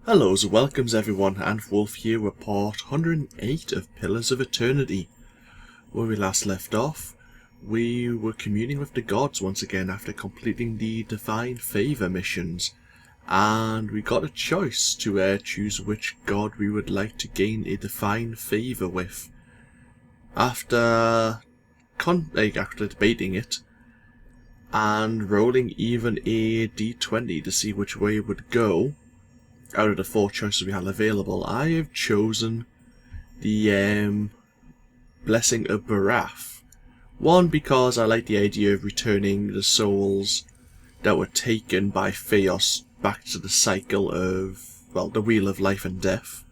Hello, so welcomes everyone, AnthWolf here with part 108 of Pillars of Eternity. Where we last left off, we were communing with the gods once again after completing the Divine Favour missions, and we got a choice to choose which god we would like to gain a Divine Favour with. After debating it, and rolling even a d20 to see which way it would go, out of the four choices we had available, I have chosen the Blessing of Baraf. One, because I like the idea of returning the souls that were taken by Thaos back to the cycle of, well, the Wheel of Life and Death.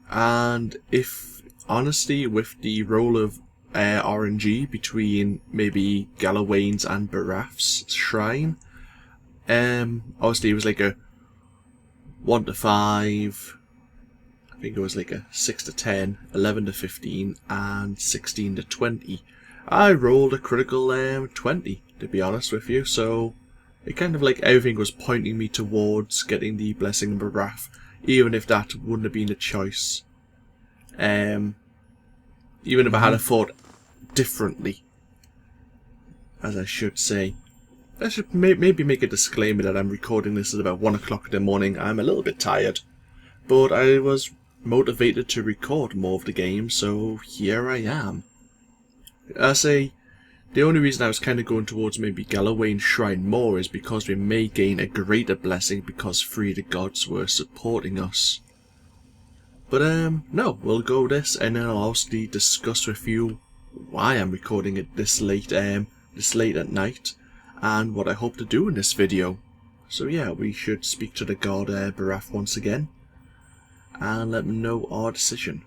And if, honestly, with the role of RNG between maybe Galawain's and Baraf's shrine, obviously it was like a 1 to 5, I think it was like a 6 to 10, 11 to 15, and 16 to 20. I rolled a critical 20, to be honest with you, so it kind of like everything was pointing me towards getting the Blessing of Baraf, even if that wouldn't have been a choice. Even if I had thought differently, as I should say. I should maybe make a disclaimer that I'm recording this at about 1 o'clock in the morning. I'm a little bit tired, but I was motivated to record more of the game, so here I am. I say, the only reason I was kind of going towards maybe Galawain's Shrine more is because we may gain a greater blessing because 3 of the gods were supporting us. But no, we'll go this, and then I'll obviously discuss with you why I'm recording it this late at night, and what I hope to do in this video. So yeah, we should speak to the god Baraf once again, and let him know our decision.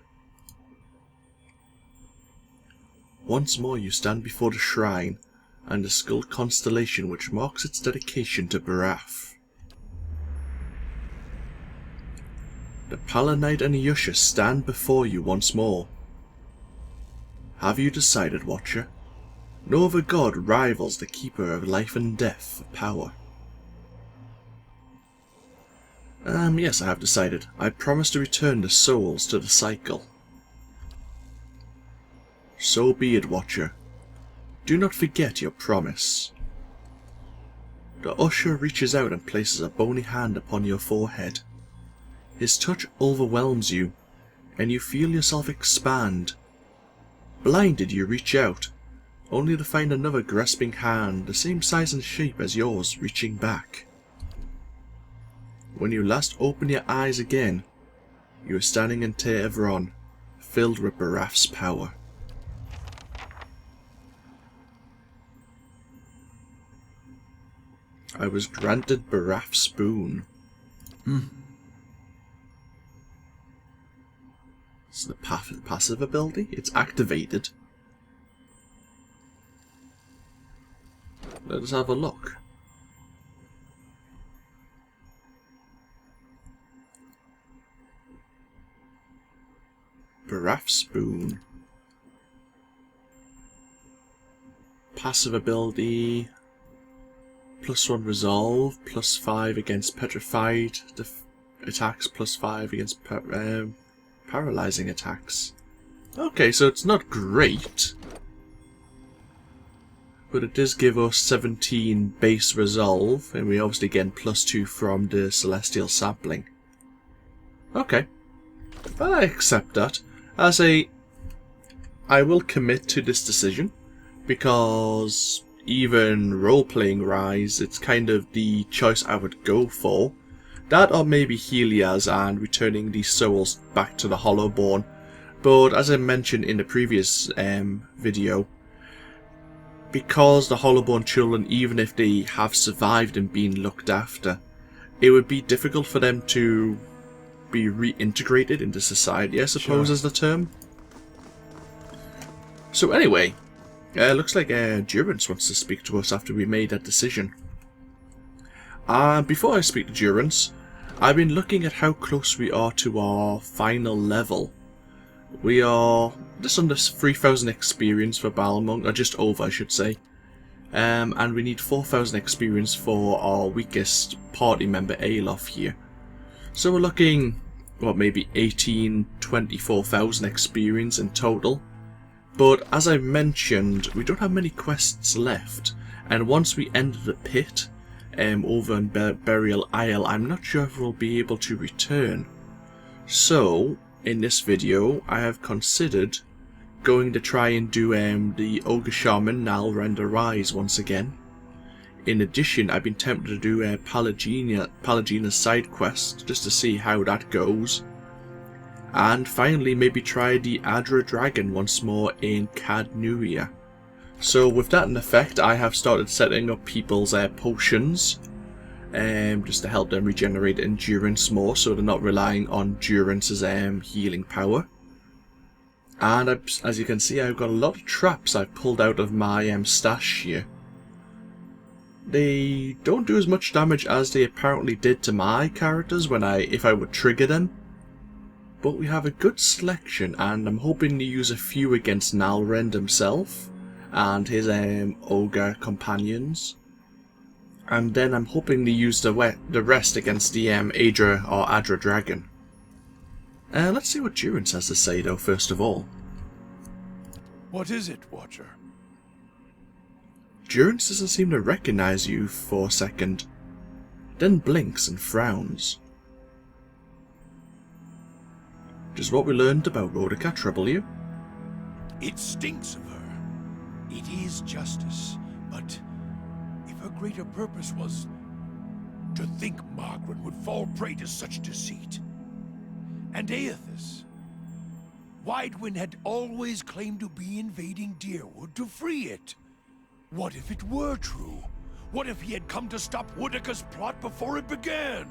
Once more you stand before the shrine, and the skull constellation which marks its dedication to Baraf. The Palanite and Yusha stand before you once more. Have you decided, Watcher? No other god rivals the Keeper of Life and Death for power. Yes, I have decided. I promise to return the souls to the cycle. So be it, Watcher. Do not forget your promise. The usher reaches out and places a bony hand upon your forehead. His touch overwhelms you, and you feel yourself expand. Blinded, you reach out, only to find another grasping hand, the same size and shape as yours, reaching back. When you last open your eyes again, you are standing in Teir Evron, filled with Baraf's power. I was granted Baraf's boon. It's the passive ability. It's activated. Let us have a look. Baraf's boon. Passive ability. +1 resolve, +5 against petrified attacks, +5 against paralyzing attacks. Okay, so it's not great, but it does give us 17 base resolve, and we obviously get +2 from the celestial sapling. Okay, I accept that. I will commit to this decision, because even role-playing wise, it's kind of the choice I would go for. That or maybe Helios and returning these souls back to the Hollowborn. But as I mentioned in the previous video, because the Hollowborn children, even if they have survived and been looked after, it would be difficult for them to be reintegrated into society, I suppose is the term. So anyway, looks like Durance wants to speak to us after we made that decision. Before I speak to Durance, I've been looking at how close we are to our final level. We are just under 3,000 experience for Balmung, or just over I should say. And we need 4,000 experience for our weakest party member Alof here. So we're looking, what, maybe 24,000 experience in total. But as I mentioned, we don't have many quests left, and once we enter the pit over in Burial Isle, I'm not sure if we'll be able to return. So, in this video, I have considered going to try and do the Ogre Shaman Nalrend Arise once again. In addition, I've been tempted to do Palagina's side quest just to see how that goes. And finally, maybe try the Adra Dragon once more in Cadnuria. So with that in effect, I have started setting up people's potions, just to help them regenerate endurance more, so they're not relying on Durance's healing power. And as you can see, I've got a lot of traps I've pulled out of my stash here. They don't do as much damage as they apparently did to my characters if I would trigger them. But we have a good selection, and I'm hoping to use a few against Nalrend himself and his ogre companions. And then I'm hoping to use the rest against the Adra Dragon. Let's see what Durance has to say though, first of all. What is it, Watcher? Durance doesn't seem to recognize you for a second, then blinks and frowns. Does what we learned about Woedice trouble you? It stinks of her. It is justice, but if her greater purpose was to think Margaret would fall prey to such deceit. And Aethys. Widewind had always claimed to be invading Dyrwood to free it. What if it were true? What if he had come to stop Woedice's plot before it began?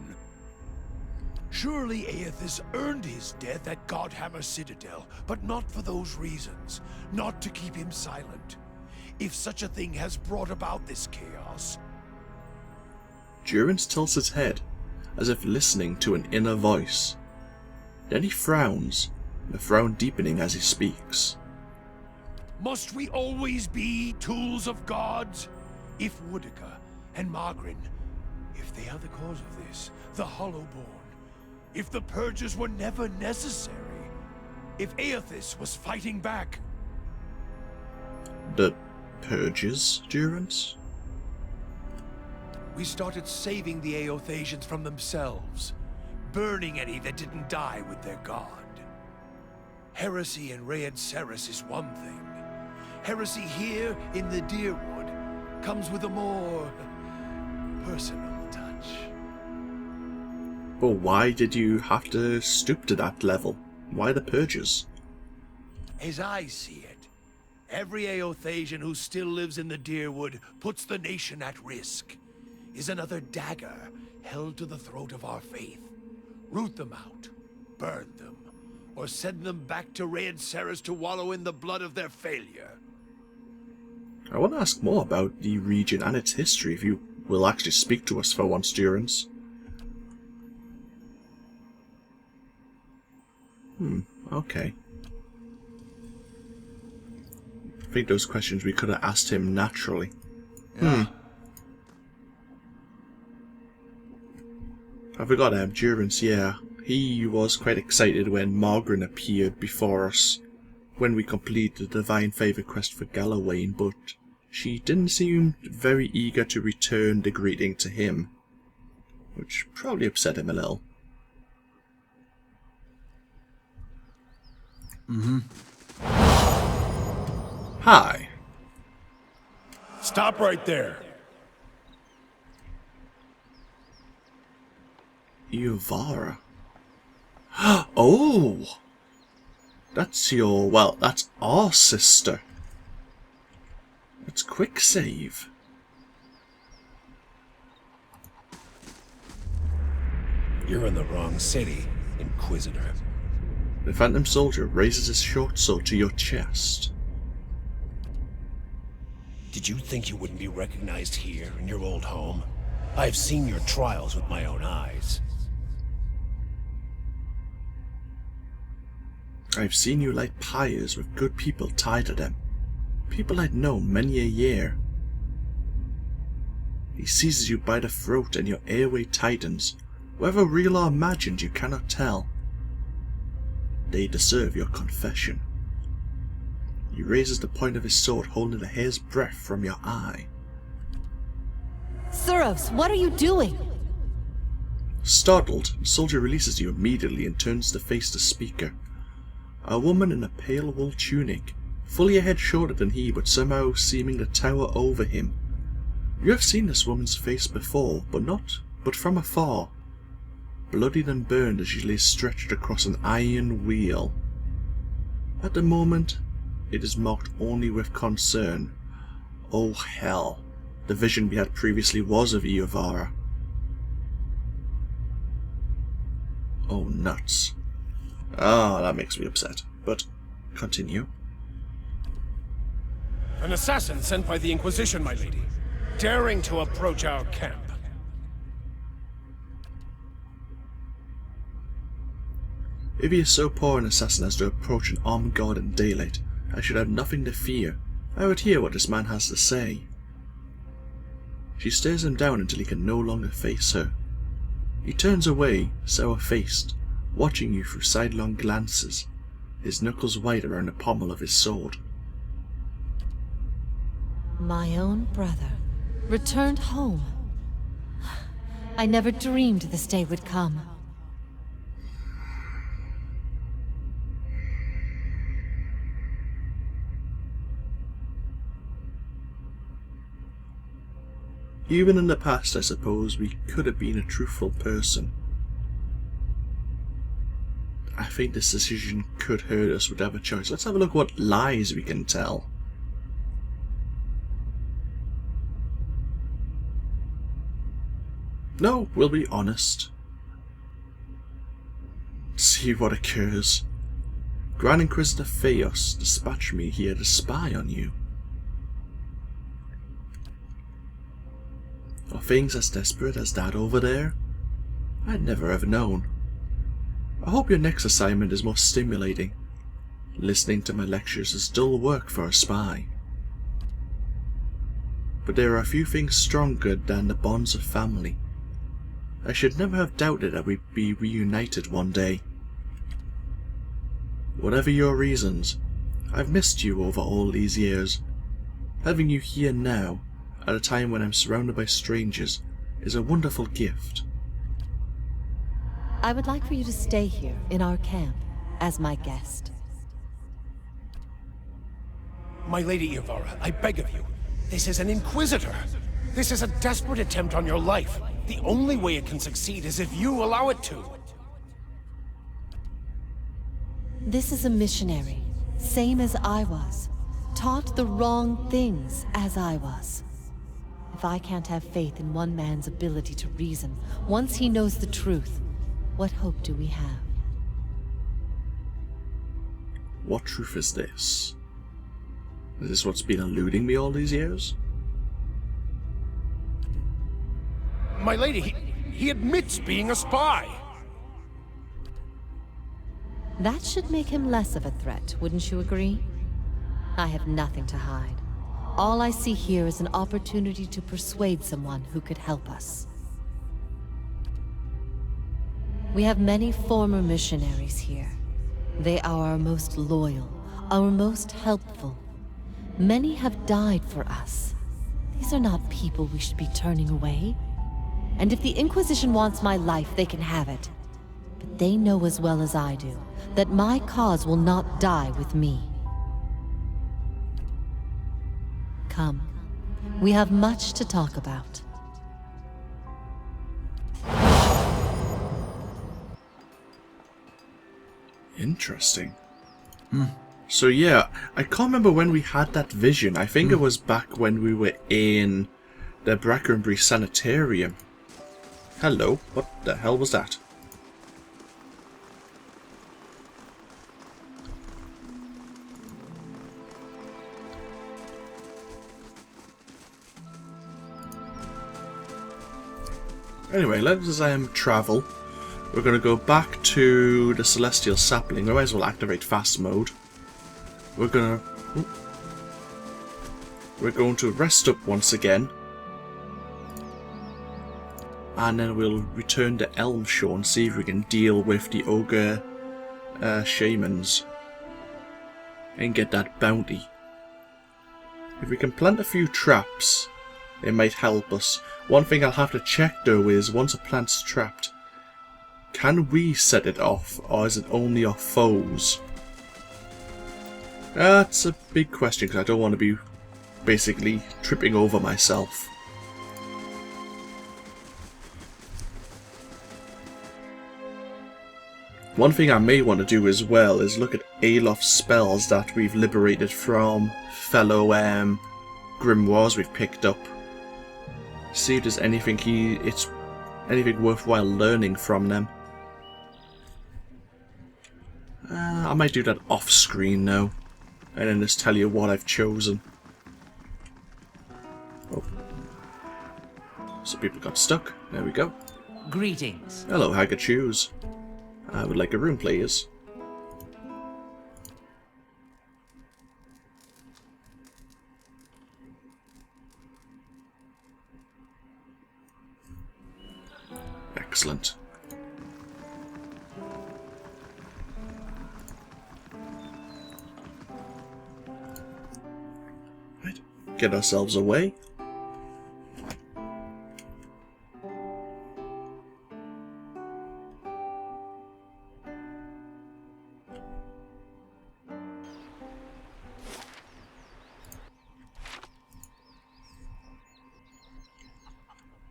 Surely Aethys earned his death at Godhammer Citadel, but not for those reasons. Not to keep him silent. If such a thing has brought about this chaos. Durance tilts his head, as if listening to an inner voice. Then he frowns, the frown deepening as he speaks. Must we always be tools of gods? If Woedice and Margaret, if they are the cause of this, the Hollowborn, if the purges were never necessary, if Aethys was fighting back. The purges, Durance? We started saving the Aethasians from themselves, burning any that didn't die with their god. Heresy in Rhaed Ceres is one thing. Heresy here in the Dyrwood comes with a more personal touch. But why did you have to stoop to that level? Why the purges? As I see it, every Aethasian who still lives in the Dyrwood puts the nation at risk, is another dagger held to the throat of our faith. Root them out, burn them, or send them back to Rhaed Ceres to wallow in the blood of their failure. I want to ask more about the region and its history if you will actually speak to us for once, Durance. Okay. I think those questions we could have asked him naturally. I forgot Durance, yeah. He was quite excited when Margaret appeared before us when we completed the Divine Favour quest for Galawain, but she didn't seem very eager to return the greeting to him, which probably upset him a little. Hi. Stop right there. Iovara. Oh! That's that's our sister. Let's quick save. You're in the wrong city, Inquisitor. The Phantom Soldier raises his short sword to your chest. Did you think you wouldn't be recognized here in your old home? I've seen your trials with my own eyes. I've seen you light pyres with good people tied to them. People I'd known many a year. He seizes you by the throat and your airway tightens, Whether real or imagined you cannot tell. They deserve your confession. He raises the point of his sword, holding a hair's breadth from your eye. Thaos, what are you doing? Startled, the soldier releases you immediately and turns to face the speaker. A woman in a pale wool tunic, fully a head shorter than he, but somehow seeming to tower over him. You have seen this woman's face before, but from afar. Bloodied and burned as she lays stretched across an iron wheel. At the moment, it is marked only with concern. Oh hell, the vision we had previously was of Iovara. Oh nuts. Ah, that makes me upset, but continue. An assassin sent by the Inquisition, my lady, daring to approach our camp. If he is so poor an assassin as to approach an armed guard in daylight, I should have nothing to fear. I would hear what this man has to say. She stares him down until he can no longer face her. He turns away, sour-faced, watching you through sidelong glances, his knuckles white around the pommel of his sword. My own brother. Returned home. I never dreamed this day would come. Even in the past, I suppose, we could have been a truthful person. I think this decision could hurt us without a choice. Let's have a look what lies we can tell. No, we'll be honest. See what occurs. Grand Inquisitor Thaos dispatched me here to spy on you. Are things as desperate as that over there? I'd never have known. I hope your next assignment is more stimulating. Listening to my lectures is dull work for a spy. But there are a few things stronger than the bonds of family. I should never have doubted that we'd be reunited one day. Whatever your reasons, I've missed you over all these years. Having you here now, at a time when I'm surrounded by strangers, is a wonderful gift. I would like for you to stay here, in our camp, as my guest. My lady Iovara, I beg of you. This is an Inquisitor. This is a desperate attempt on your life. The only way it can succeed is if you allow it to. This is a missionary, same as I was. Taught the wrong things as I was. If I can't have faith in one man's ability to reason, once he knows the truth, what hope do we have? What truth is this? Is this what's been eluding me all these years? My lady, he admits being a spy. That should make him less of a threat, wouldn't you agree? I have nothing to hide. All I see here is an opportunity to persuade someone who could help us. We have many former missionaries here. They are our most loyal, our most helpful. Many have died for us. These are not people we should be turning away. And if the Inquisition wants my life, they can have it. But they know as well as I do that my cause will not die with me. Come. We have much to talk about. Interesting. So yeah, I can't remember when we had that vision. I think it was back when we were in the Brackenbury Sanitarium. Hello, what the hell was that? Anyway, let's travel. We're going to go back to the Celestial Sapling. We might as well activate fast mode. We're going to rest up once again. And then we'll return to Elmshore and see if we can deal with the ogre shamans and get that bounty. If we can plant a few traps, it might help us. One thing I'll have to check though is, once a plant's trapped, can we set it off, or is it only our foes? That's a big question, because I don't want to be basically tripping over myself. One thing I may want to do as well is look at Alof's spells that we've liberated from fellow grimoires we've picked up. See if there's anything anything worthwhile learning from them. I might do that off screen now, and then just tell you what I've chosen. Oh. Some people got stuck. There we go. Greetings. Hello, Haggard Shoes. I would like a room, please. Excellent. Right, get ourselves away.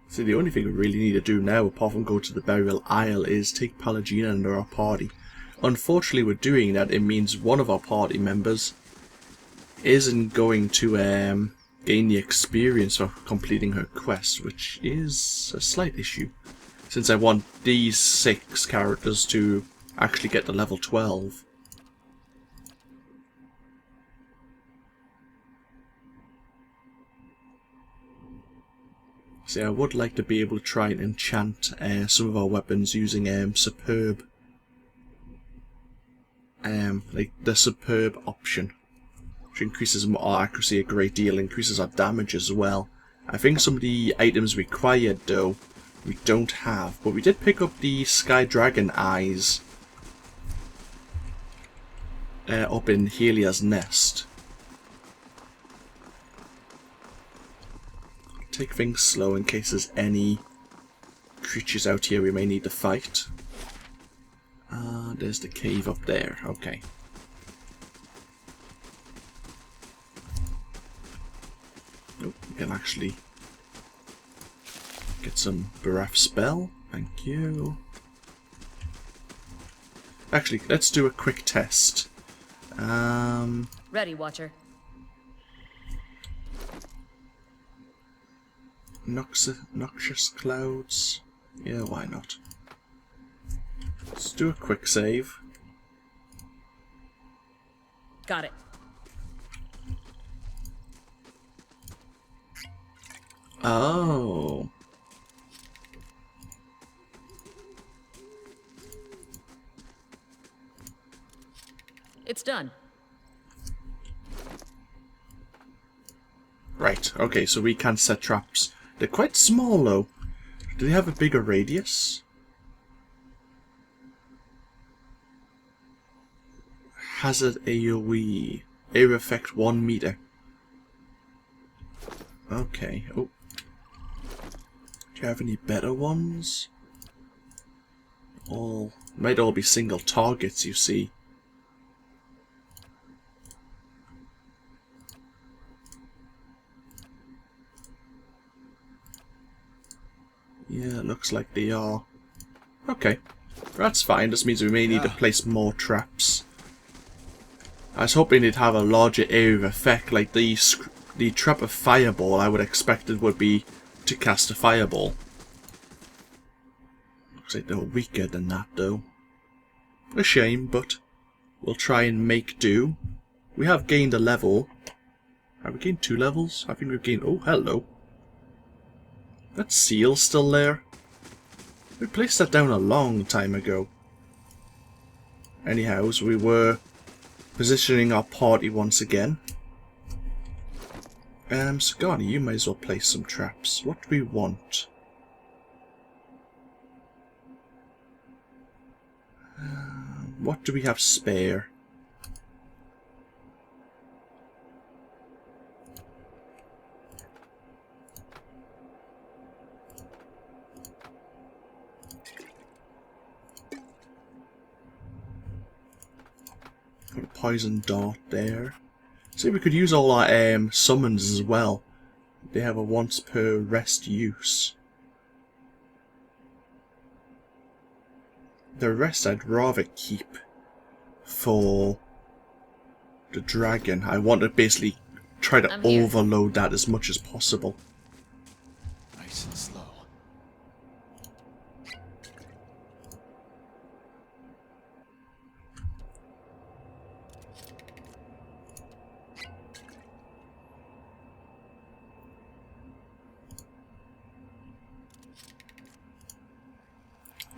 So the only thing we really need to do now, apart from go to the Burial Isle, is take Pallegina into our party. Unfortunately, with doing that, it means one of our party members isn't going to gain the experience for completing her quest, which is a slight issue, since I want these 6 characters to actually get to level 12. See, I would like to be able to try and enchant some of our weapons using superb, like the superb option, which increases our accuracy a great deal, increases our damage as well. I think some of the items required though we don't have, but we did pick up the Sky Dragon eyes up in Helia's nest. Take things slow in case there's any creatures out here we may need to fight. There's the cave up there. Okay. Oh, we can actually get some bereft spell. Thank you. Actually, let's do a quick test. Ready, Watcher. Noxious clouds. Yeah, why not? Let's do a quick save. Got it. Oh. It's done. Right, okay, so we can set traps. They're quite small though. Do they have a bigger radius? Hazard AoE. Area effect 1 meter. Okay, oh. Do you have any better ones? Might all be single targets, you see. Yeah, it looks like they are. Okay, that's fine. This means we may need to place more traps. I was hoping they'd have a larger area of effect, like the trap of fireball. I would expect it would be to cast a fireball. Looks like they're weaker than that, though. A shame, but we'll try and make do. We have gained a level. Have we gained 2 levels? I think we've gained... Oh, hello. That seal's still there. We placed that down a long time ago. Anyhow, so we were positioning our party once again. Sagani, you might as well place some traps. What do we want? What do we have spare? Got a poison dart there. See, we could use all our summons as well. They have a once per rest use. The rest I'd rather keep for the dragon. I want to basically try to I'm here. overload that as much as possible. Nice and slow.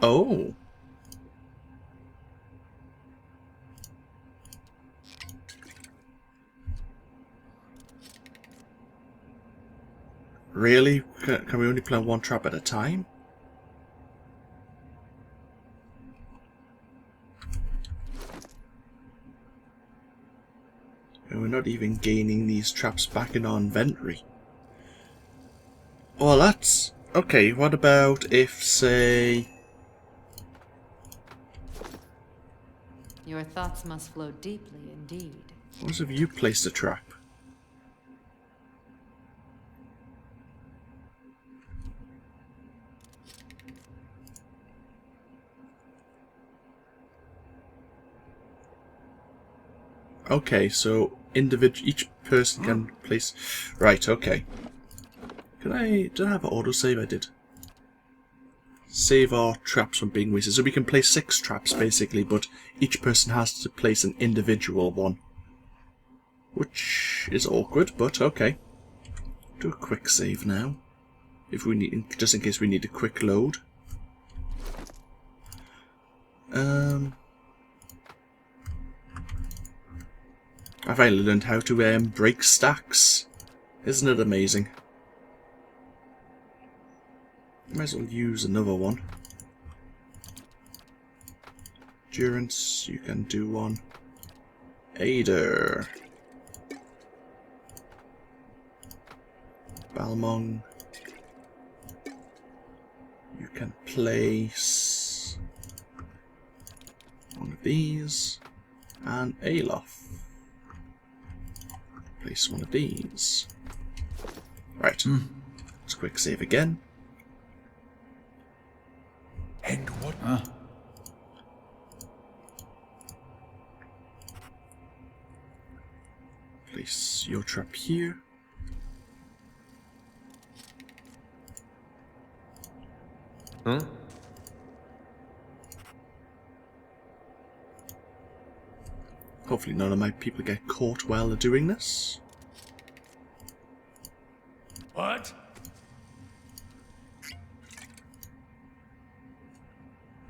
Oh. Really? Can we only play one trap at a time? And we're not even gaining these traps back in our inventory. Well, that's... Okay, what about if, say... Your thoughts must flow deeply indeed. What if you placed a trap? Okay, so each person can place... Right, okay. Did I have an autosave? I did. Save our traps from being wasted. So we can place 6 traps, basically, but each person has to place an individual one. Which is awkward, but okay. Do a quick save now. If we need, just in case we need a quick load. I finally learned how to break stacks. Isn't it amazing? Might as well use another one. Endurance, you can do one. Aider. Balmung. You can place one of these. And Alof. Place one of these. Right. Let's quick save again. And what? Place your trap here. Hopefully none of my people get caught while they're doing this. What?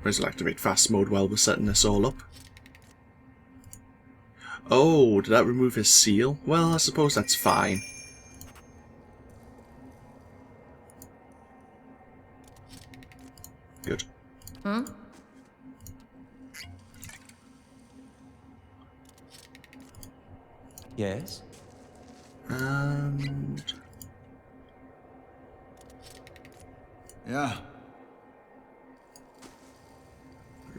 Might as well activate fast mode while we're setting this all up. Oh, did that remove his seal? Well, I suppose that's fine. Good. Yes? And... Yeah.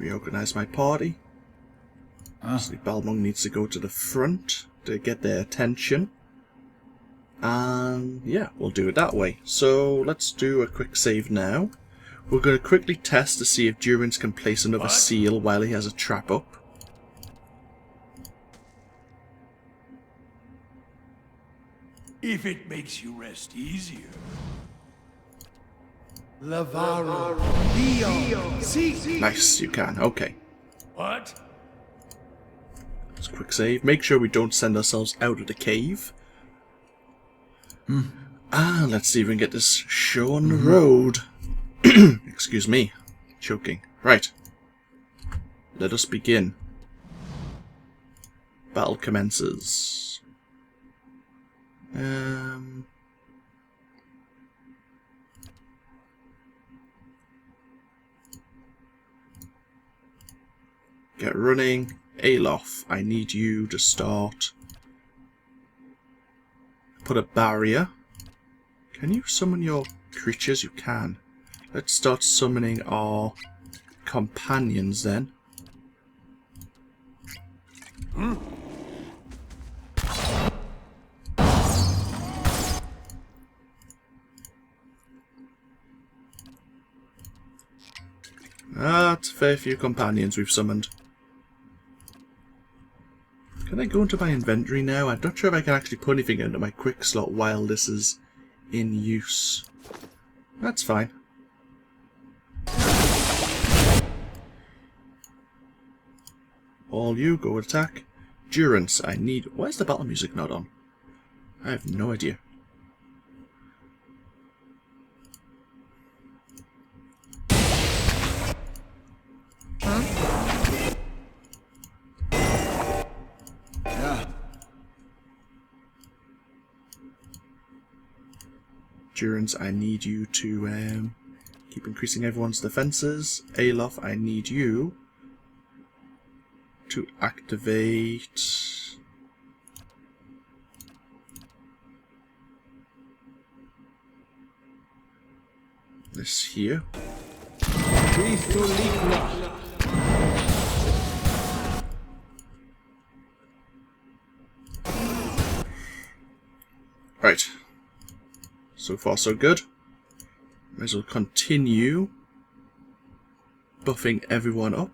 reorganize my party. Obviously, Balmung needs to go to the front to get their attention. And yeah, we'll do it that way. So let's do a quick save now. We're going to quickly test to see if Durance can place another seal while he has a trap up. If it makes you rest easier. Nice, you can. Okay. What? Let's quick save. Make sure we don't send ourselves out of the cave. Let's see if we can get this show on the road. Excuse me. Choking. Right. Let us begin. Battle commences. get running. Alof, I need you to start. Put a barrier. Can you summon your creatures? You can. Let's start summoning our companions then. That's a fair few companions we've summoned. Can I go into my inventory now? I'm not sure if I can actually put anything into my quick slot while this is in use. That's fine. All you, go attack. Durance, I need... Why is the battle music not on? I have no idea. Durance, I need you to keep increasing everyone's defenses. Alof, I need you to activate this here. Right. So far so good. Might as well continue buffing everyone up.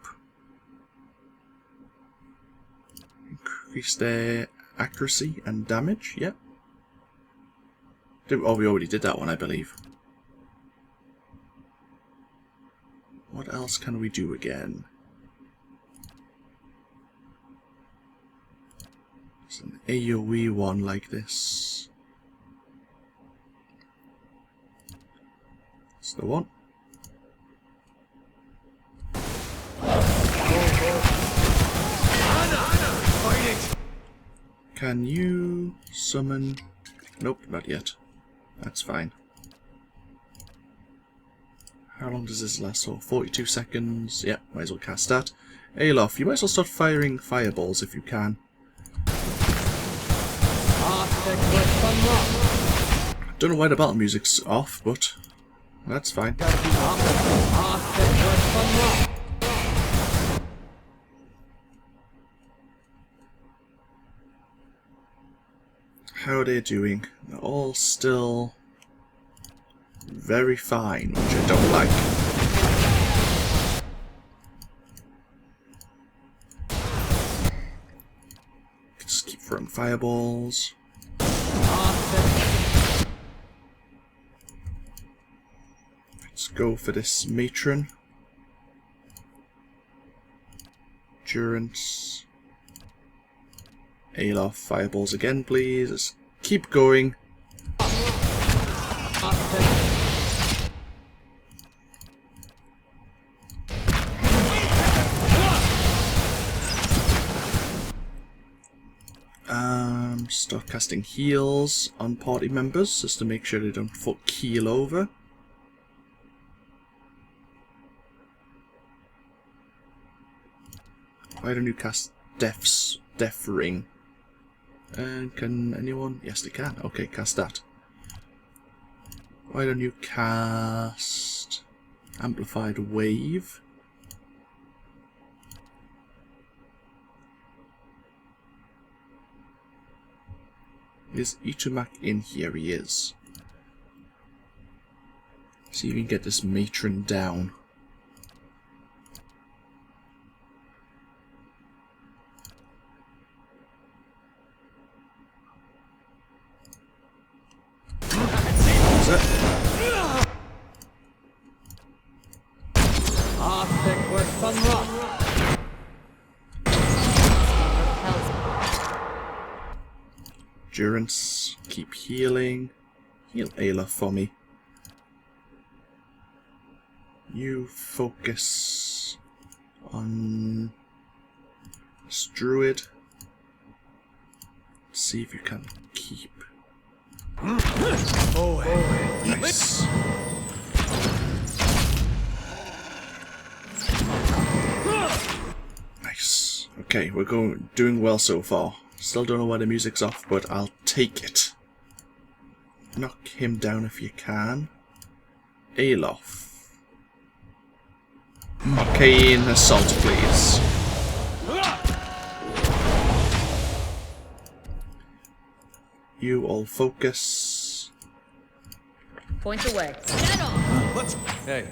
Increase their accuracy and damage, yep. Oh, we already did that one, I believe. What else can we do again? It's an AoE one like this. That's the one. Can you summon... Nope, not yet. That's fine. How long does this last for? 42 seconds. Yep, might as well cast that. Alof, you might as well start firing fireballs if you can. Don't know why the battle music's off, but that's fine. How are they doing? They're all still very fine, which I don't like. Just keep throwing fireballs. Let's go for this matron. Durance. Alof, fireballs again, please. Let's keep going. Start casting heals on party members just to make sure they don't keel over. Why don't you cast Death Ring? And can anyone? Yes, they can. Okay, cast that. Why don't you cast Amplified Wave? Is Itumak in here? He is. See if we can get this matron down. Is it? Durance, keep healing. Heal Ayla for me. You focus on this druid. See if you can keep. Oh, hey. Nice. Nice. Okay, we're doing well so far. Still don't know why the music's off, but I'll take it. Knock him down if you can. Alof. Arcane Assault, please. You all focus. Points away. Get on! Let's... Hey.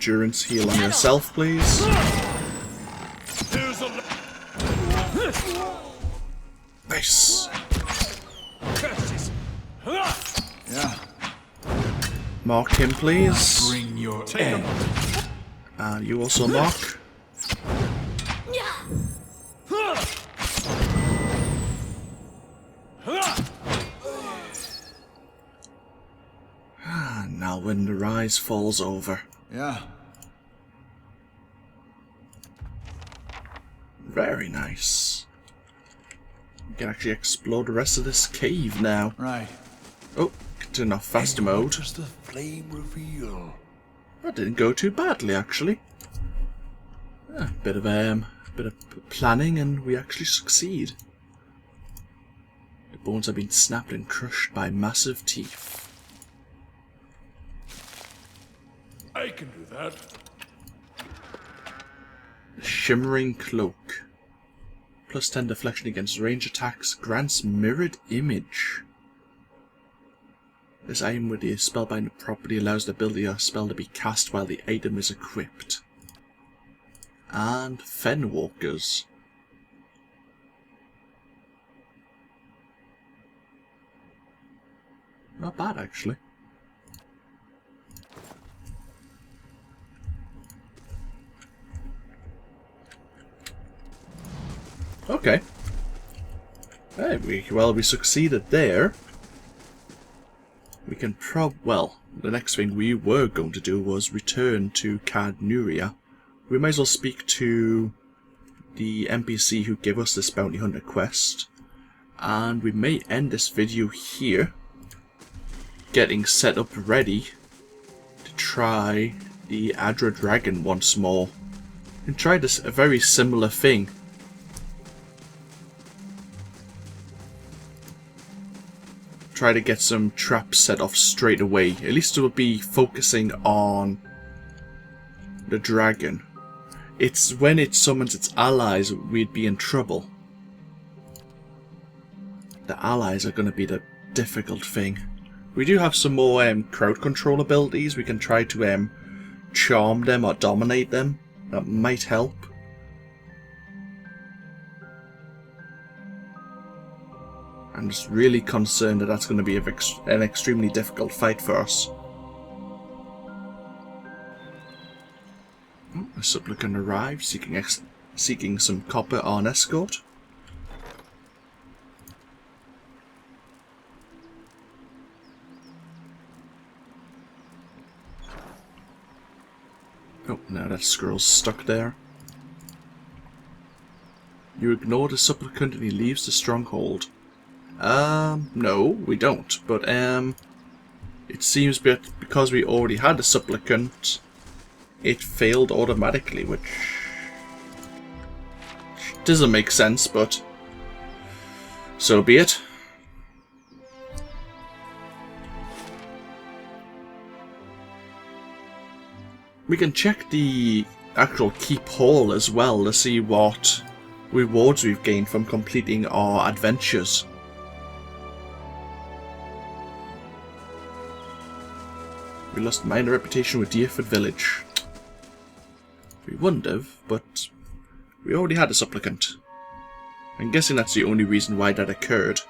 Endurance heal on yourself, please. Nice. Yeah. Mark him, please. Bring your end. And you also mark. And now when the rise falls over. Yeah. Very nice. We can actually explore the rest of this cave now. Right. Oh, turn off faster mode. Does the flame reveal? That didn't go too badly, actually. A bit of planning, and we actually succeed. The bones have been snapped and crushed by massive teeth. I can do that. The Shimmering Cloak. Plus 10 deflection against range attacks. Grants mirrored image. This item with the spellbind property allows the ability or spell to be cast while the item is equipped. And Fenwalkers. Not bad, actually. Okay. Hey, we succeeded there. We can well, the next thing we were going to do was return to Cadnuria. We might as well speak to the NPC who gave us this bounty hunter quest. And we may end this video here, getting set up ready to try the Adra Dragon once more. And try this a very similar thing. Try to get some traps set off straight away. At least it will be focusing on the dragon. It's when it summons its allies we'd be in trouble. The allies are going to be the difficult thing. We do have some more crowd control abilities. We can try to charm them or dominate them. That might help. I'm just really concerned that that's going to be an extremely difficult fight for us. Oh, a supplicant arrived, seeking some copper on escort. Oh, now that scroll's stuck there. You ignore the supplicant and he leaves the stronghold. No, we don't, but, it seems that because we already had a supplicant, it failed automatically, which doesn't make sense, but so be it. We can check the actual keep hall as well to see what rewards we've gained from completing our adventures. We lost minor reputation with Dyrwood village. We wouldn't have, but we already had a supplicant. I'm guessing that's the only reason why that occurred.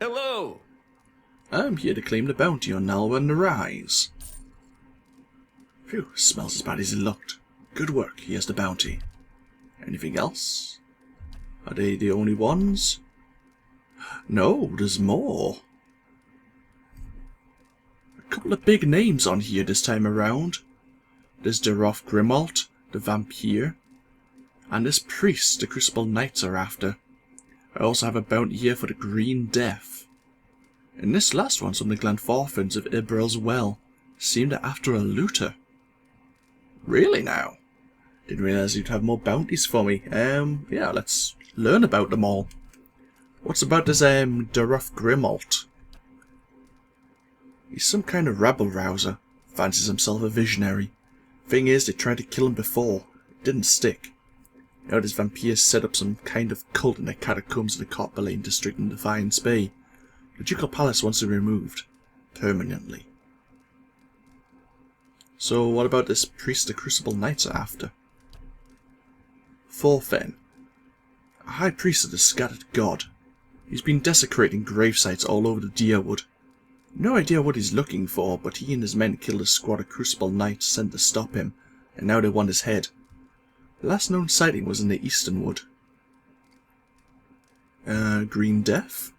Hello! I'm here to claim the bounty on Nalrend the Rise. Phew, smells as bad as it looked. Good work, here's the bounty. Anything else? Are they the only ones? No, there's more. A couple of big names on here this time around. There's Deroth Grimalt, the vampire, and this priest the Crucible Knights are after. I also have a bounty here for the Green Death. And this last one's from the Glenforthans of Ibrel's Well. Seem they're after a looter. Really now? Didn't realise you'd have more bounties for me. Yeah, let's learn about them all. What's about this, Deroth Grimalt? He's some kind of rabble-rouser. Fancies himself a visionary. Thing is, they tried to kill him before. It didn't stick. Now this vampire set up some kind of cult in the catacombs of the Copperlane district in Defiance Bay. The Ducal Palace wants it removed. Permanently. So what about this priest the Crucible Knights are after? Thorfinn. A high priest of the scattered god. He's been desecrating gravesites all over the Dyrwood. No idea what he's looking for, but he and his men killed a squad of Crucible Knights sent to stop him, and now they want his head. The last known sighting was in the Eastern Wood. Green Death?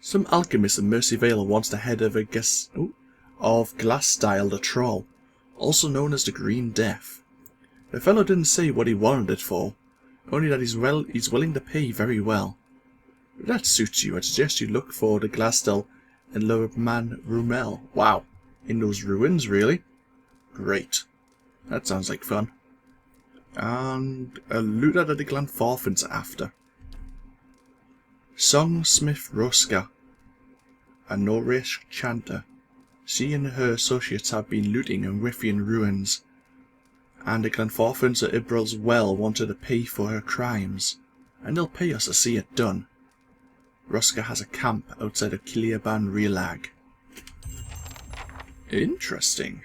Some alchemist in Mercy Vale wants the head of of Glassstyle the Troll, also known as the Green Death. The fellow didn't say what he wanted it for, only that he's willing to pay very well. If that suits you, I'd suggest you look for the Glassstyle and Lurman Rumel. Wow, in those ruins, really? Great. That sounds like fun. And a looter that the Glenforthans are after. Songsmith Roska, a Norrish chanter. She and her associates have been looting in Withian ruins, and the Glenforthans at Ibrel's Well wanted to pay for her crimes, and they'll pay us to see it done. Roska has a camp outside of Kiliaban Rilag. Interesting.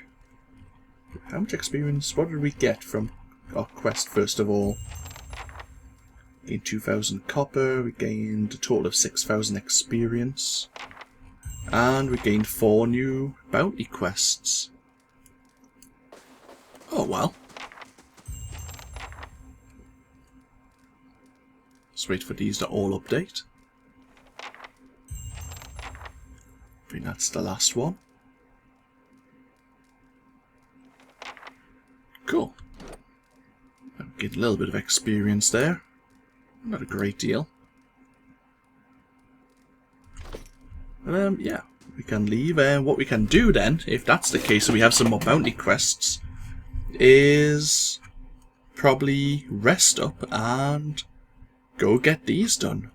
How much experience, what did we get from our quest first of all? Gained 2,000 copper, we gained a total of 6,000 experience. And we gained 4 new bounty quests. Oh well. Let's wait for these to all update. I think that's the last one. Cool. Get a little bit of experience there. Not a great deal. Yeah, we can leave. What we can do then, if that's the case, so we have some more bounty quests, is probably rest up and go get these done.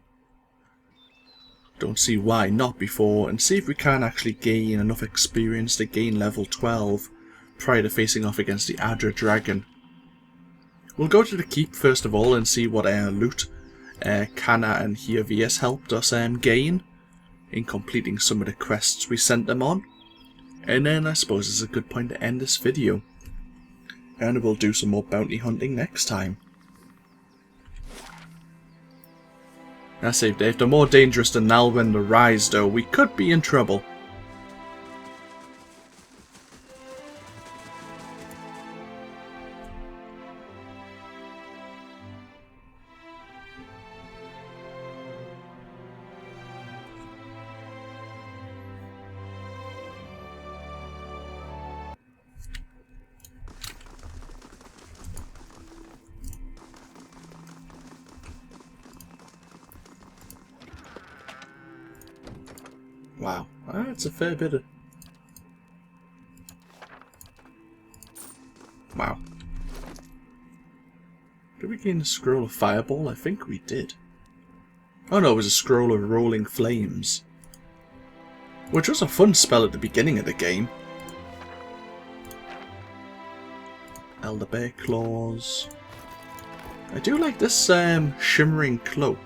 Don't see why not before, and see if we can actually gain enough experience to gain level 12 prior to facing off against the Adra Dragon. We'll go to the keep first of all and see what loot Kana and Hiovius helped us gain in completing some of the quests we sent them on. And then I suppose it's a good point to end this video. And we'll do some more bounty hunting next time. I say, if they're more dangerous than Nalrend the Rise though, we could be in trouble. Wow, that's a fair bit of... Wow. Did we gain a scroll of Fireball? I think we did. Oh no, it was a scroll of Rolling Flames. Which was a fun spell at the beginning of the game. Elder Bear Claws. I do like this Shimmering Cloak.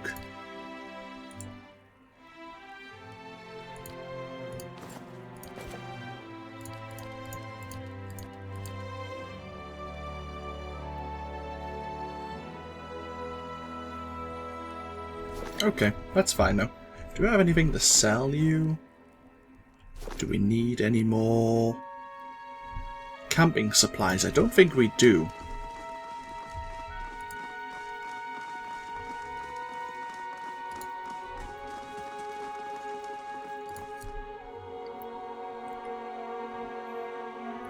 Okay, that's fine now. Do we have anything to sell you? Do we need any more camping supplies? I don't think we do.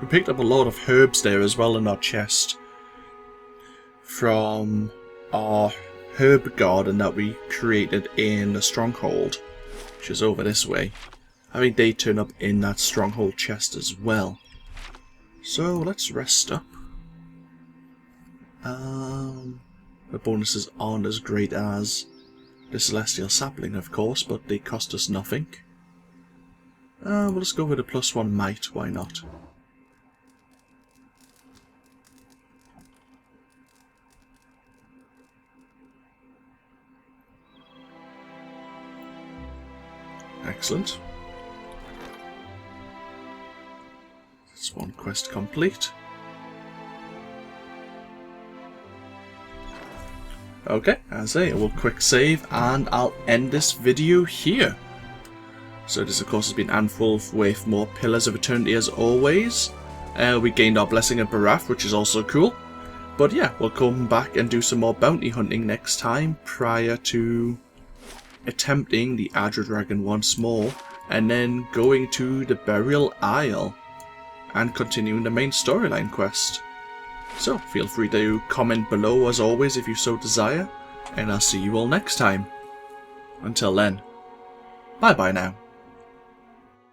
We picked up a lot of herbs there as well in our chest from our herb garden that we created in the stronghold, which is over this way. I think they turn up in that stronghold chest as well. So let's rest up. The bonuses aren't as great as the celestial sapling, of course, but they cost us nothing. We'll just go with a +1 might, why not? Excellent. That's one quest complete. Okay, as I say, we'll quick save and I'll end this video here. So this of course has been AnthWolf with more Pillars of Eternity as always. We gained our Blessing of Baraf, which is also cool. But yeah, we'll come back and do some more bounty hunting next time prior to attempting the Adra Dragon once more, and then going to the Burial Isle and continuing the main storyline quest. So feel free to comment below as always if you so desire, and I'll see you all next time. Until then, bye bye now.